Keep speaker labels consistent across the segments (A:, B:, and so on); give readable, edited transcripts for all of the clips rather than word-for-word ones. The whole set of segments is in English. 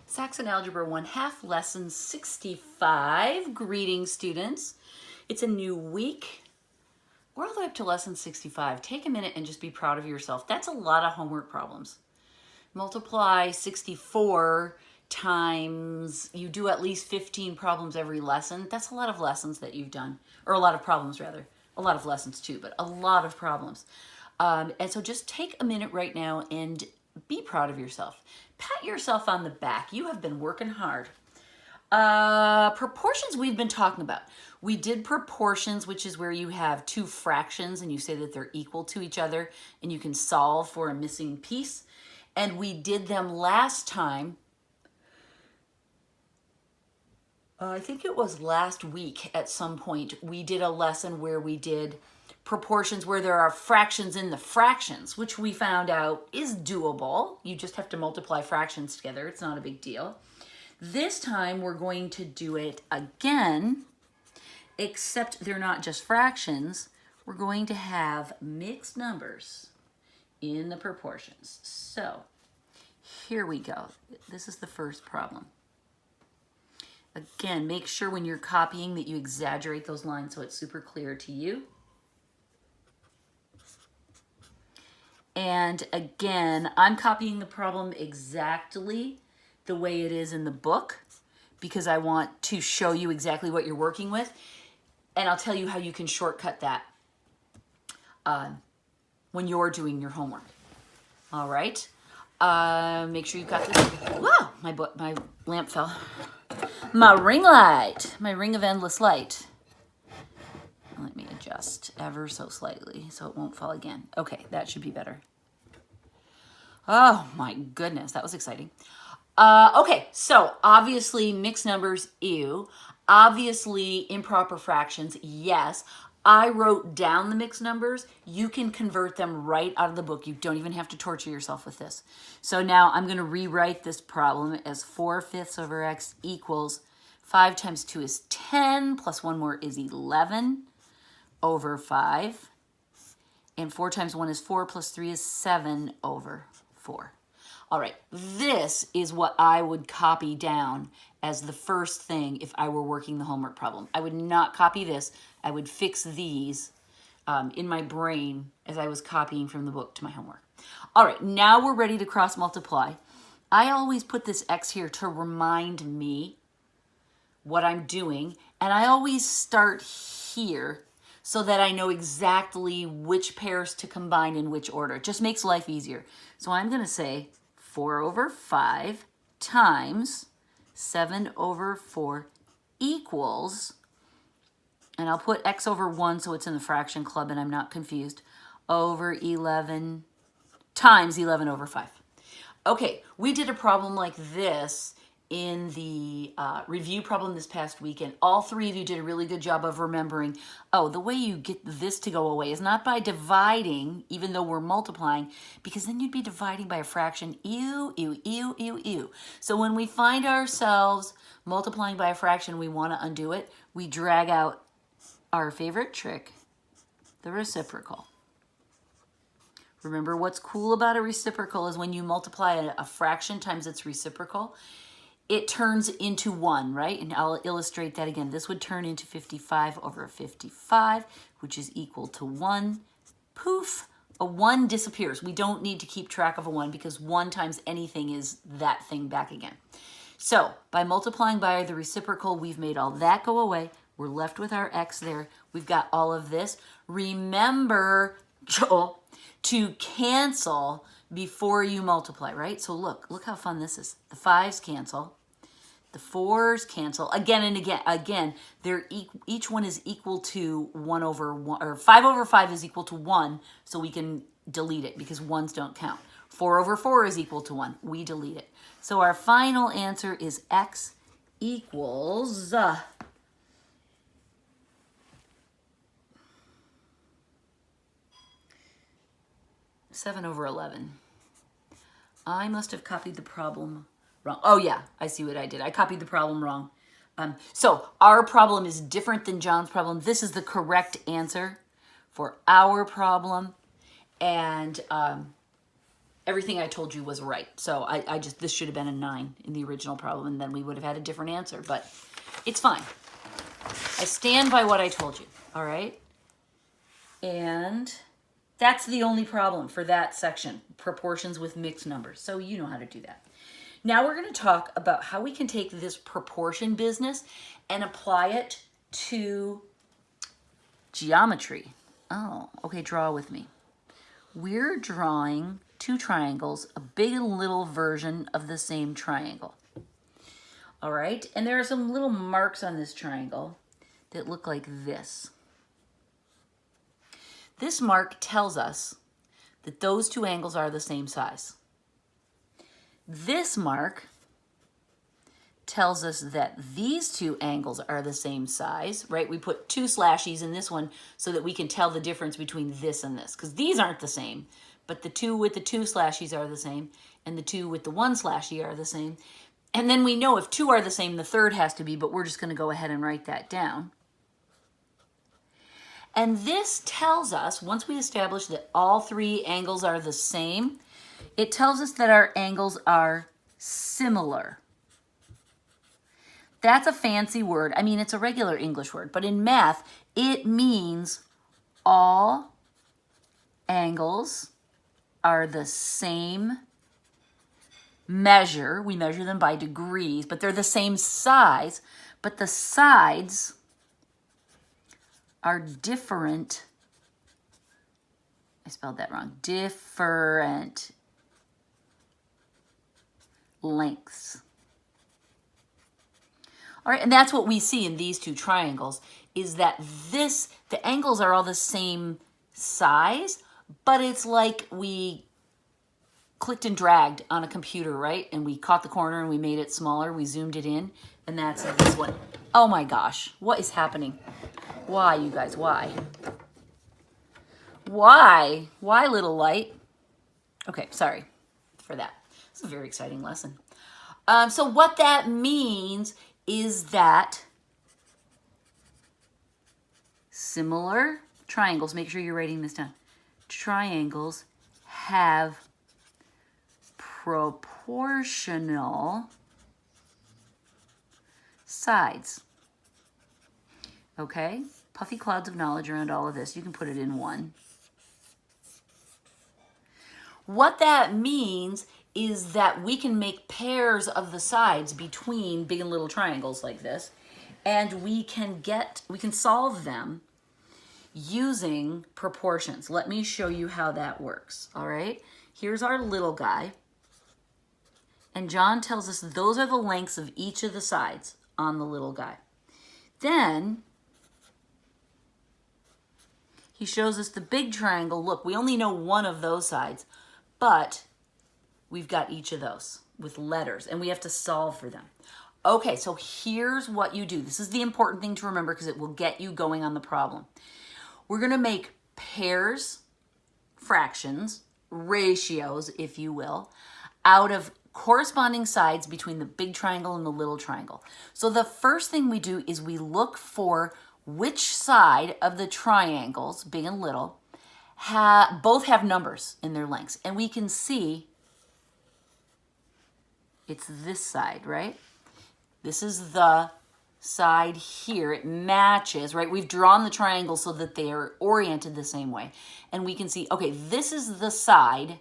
A: Saxon Algebra 1 half lesson 65. Greetings, students. It's a new week. We're all the way up to lesson 65. Take a minute and just be proud of yourself. That's a lot of homework problems. Multiply 64 times, you do at least 15 problems every lesson. That's a lot of lessons that you've done, or a lot of problems rather. A lot of lessons too, but a lot of problems. And so just take a minute right now and be proud of yourself. Pat yourself on the back. You have been working hard. Proportions we've been talking about. We did proportions, which is where you have two fractions and you say that they're equal to each other and you can solve for a missing piece. And we did them last time. I think it was last week at some point. We did a lesson where we did proportions where there are fractions in the fractions, which we found out is doable. You just have to multiply fractions together. It's not a big deal. This time we're going to do it again, except they're not just fractions. We're going to have mixed numbers in the proportions. So here we go. This is the first problem. Again, make sure when you're copying that you exaggerate those lines so it's super clear to you. And again, I'm copying the problem exactly the way it is in the book because I want to show you exactly what you're working with. And I'll tell you how you can shortcut that when you're doing your homework. All right. Make sure you've got this. Whoa, my lamp fell. My ring light, my ring of endless light. Let me adjust ever so slightly so it won't fall again. Okay, that should be better. Oh my goodness, that was exciting. Okay, so obviously mixed numbers, ew. Obviously improper fractions, yes. I wrote down the mixed numbers. You can convert them right out of the book. You don't even have to torture yourself with this. So now I'm going to rewrite this problem as 4/5 over x equals 5 times 2 is 10, plus 1 more is 11 over 5. And 4 times 1 is 4, plus 3 is 7 over 4. All right, this is what I would copy down as the first thing if I were working the homework problem. I would not copy this. I would fix these in my brain as I was copying from the book to my homework. All right, now we're ready to cross multiply. I always put this x here to remind me what I'm doing, and I always start here so that I know exactly which pairs to combine in which order. It just makes life easier. So I'm going to say 4 over 5 times 7 over 4 equals, and I'll put x over 1 so it's in the fraction club and I'm not confused, over 11 times 11 over 5. Okay, we did a problem like this in the review problem this past week, and all three of you did a really good job of remembering, oh, the way you get this to go away is not by dividing, even though we're multiplying, because then you'd be dividing by a fraction. Ew, ew, ew, ew, ew. So when we find ourselves multiplying by a fraction, we want to undo it. We drag out our favorite trick, the reciprocal. Remember, what's cool about a reciprocal is when you multiply a fraction times its reciprocal, it turns into 1, right? And I'll illustrate that again. This would turn into 55 over 55, which is equal to 1. Poof, a 1 disappears. We don't need to keep track of a 1 because 1 times anything is that thing back again. So by multiplying by the reciprocal, we've made all that go away. We're left with our x there. We've got all of this. Remember, Joel, to cancel before you multiply, right? So look how fun this is. The 5s cancel. The 4s cancel again and again. Again, they're each one is equal to 1 over 1, or 5 over 5 is equal to 1, so we can delete it because 1s don't count. 4 over 4 is equal to 1. We delete it. So our final answer is x equals 7 over 11. I must have copied the problem wrong. Oh yeah, I see what I did. I copied the problem wrong. So our problem is different than John's problem. This is the correct answer for our problem. And everything I told you was right. So I just, this should have been a 9 in the original problem, and then we would have had a different answer, but it's fine. I stand by what I told you, all right? And that's the only problem for that section, proportions with mixed numbers. So you know how to do that. Now we're going to talk about how we can take this proportion business and apply it to geometry. Oh, okay, draw with me. We're drawing two triangles, a big and little version of the same triangle. All right, and there are some little marks on this triangle that look like this. This mark tells us that those two angles are the same size. This mark tells us that these two angles are the same size, right? We put 2 slashies in this one so that we can tell the difference between this and this, because these aren't the same, but the 2 with the 2 slashies are the same, and the 2 with the 1 slashie are the same. And then we know if 2 are the same, the third has to be, but we're just going to go ahead and write that down. And this tells us, once we establish that all 3 angles are the same, it tells us that our angles are similar. That's a fancy word. I mean, it's a regular English word, but in math, it means all angles are the same measure. We measure them by degrees, but they're the same size, but the sides are different. I spelled that wrong. Different lengths. All right, and that's what we see in these two triangles, is that the angles are all the same size, but it's like we clicked and dragged on a computer, right? And we caught the corner and we made it smaller, we zoomed it in, and that's this one. Oh my gosh, what is happening? Why, you guys, why? Why? Why, little light? Okay, sorry for that. It's a very exciting lesson. So what that means is that similar triangles, make sure you're writing this down, triangles have proportional sides. Okay? Puffy clouds of knowledge around all of this. You can put it in one. What that means is that we can make pairs of the sides between big and little triangles like this, and we can solve them using proportions. Let me show you how that works, all right? Here's our little guy, and John tells us those are the lengths of each of the sides on the little guy. Then he shows us the big triangle. Look, we only know one of those sides, but we've got each of those with letters, and we have to solve for them. Okay, so here's what you do. This is the important thing to remember because it will get you going on the problem. We're going to make pairs, fractions, ratios, if you will, out of corresponding sides between the big triangle and the little triangle. So the first thing we do is we look for which side of the triangles, big and little, both have numbers in their lengths. And we can see it's this side, right? This is the side here. It matches, right? We've drawn the triangle so that they are oriented the same way. And we can see, okay, this is the side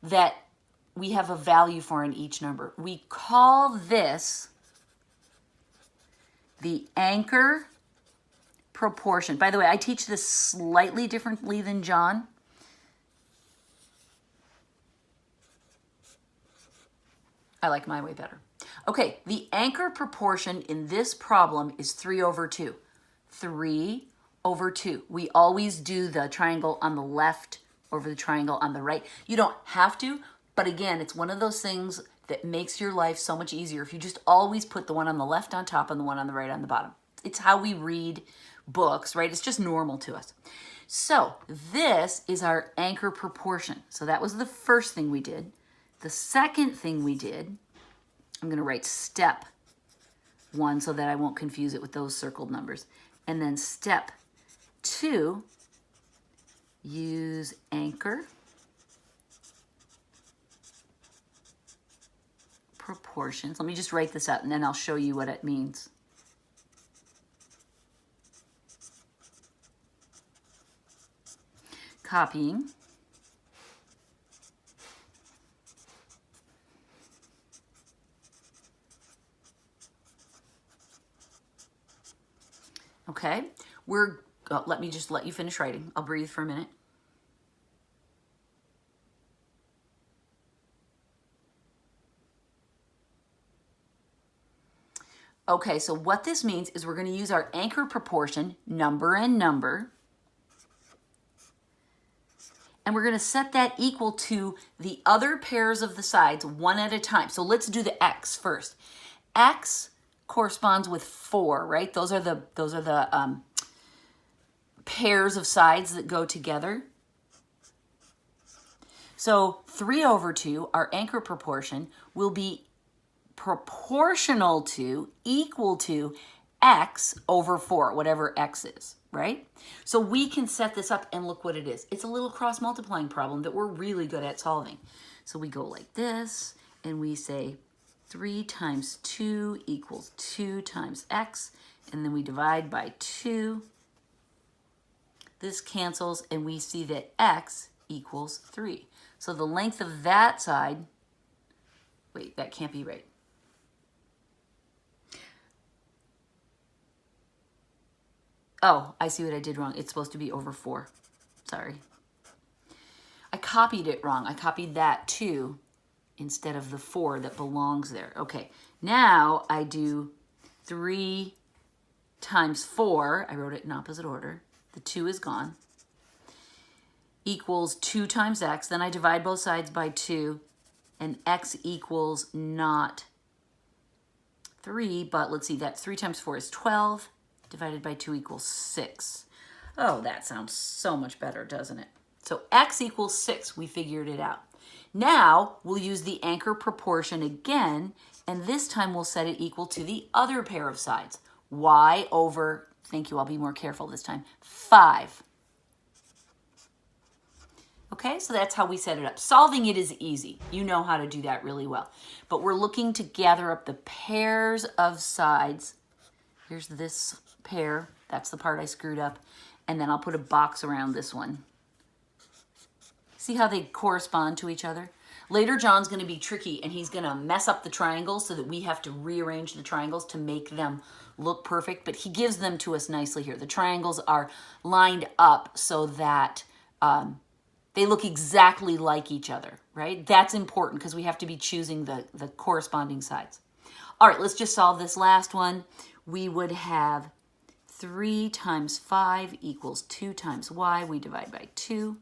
A: that we have a value for in each number. We call this the anchor proportion. By the way, I teach this slightly differently than John. I like my way better. Okay, the anchor proportion in this problem is 3 over 2. 3 over 2. We always do the triangle on the left over the triangle on the right. You don't have to, but again, it's one of those things that makes your life so much easier if you just always put the one on the left on top and the one on the right on the bottom. It's how we read books, right? It's just normal to us. So this is our anchor proportion. So that was the first thing we did. The second thing we did, I'm going to write step 1 so that I won't confuse it with those circled numbers. And then step 2, use anchor proportions. Let me just write this out and then I'll show you what it means. Copying. Okay, let me just let you finish writing. I'll breathe for a minute. Okay, so what this means is we're going to use our anchor proportion, number and number, and we're going to set that equal to the other pairs of the sides one at a time. So let's do the x first. X corresponds with 4, right? Those are the pairs of sides that go together. So 3 over 2, our anchor proportion, will be proportional to, equal to, x over 4, whatever x is, right? So we can set this up and look what it is. It's a little cross multiplying problem that we're really good at solving. So we go like this, and we say 3 times 2 equals 2 times x, and then we divide by 2. This cancels, and we see that x equals 3. So the length of that side, wait, that can't be right. Oh, I see what I did wrong. It's supposed to be over 4. Sorry. I copied it wrong. I copied that 2 instead of the 4 that belongs there. Okay, now I do 3 times 4. I wrote it in opposite order. The 2 is gone. Equals 2 times x. Then I divide both sides by 2. And x equals not 3, but let's see, that's 3 times 4 is 12. Divided by 2 equals 6. Oh, that sounds so much better, doesn't it? So x equals 6, we figured it out. Now we'll use the anchor proportion again, and this time we'll set it equal to the other pair of sides. Y over, thank you, I'll be more careful this time, 5. Okay, so that's how we set it up. Solving it is easy. You know how to do that really well. But we're looking to gather up the pairs of sides. Here's this pair. That's the part I screwed up. And then I'll put a box around this one. See how they correspond to each other? Later, John's going to be tricky, and he's going to mess up the triangles so that we have to rearrange the triangles to make them look perfect. But he gives them to us nicely here. The triangles are lined up so that they look exactly like each other, right? That's important because we have to be choosing the corresponding sides. All right, let's just solve this last one. We would have 3 times 5 equals 2 times y. We divide by 2.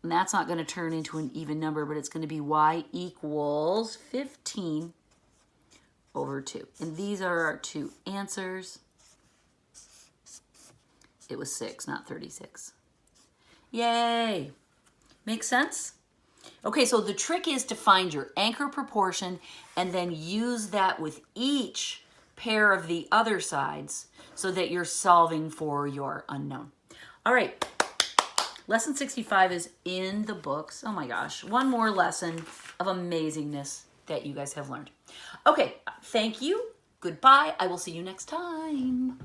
A: And that's not going to turn into an even number, but it's going to be y equals 15 over 2. And these are our two answers. It was 6, not 36. Yay! Make sense? Okay, so the trick is to find your anchor proportion and then use that with each pair of the other sides so that you're solving for your unknown. All right, lesson 65 is in the books. Oh my gosh, one more lesson of amazingness that you guys have learned. Okay, thank you. Goodbye. I will see you next time.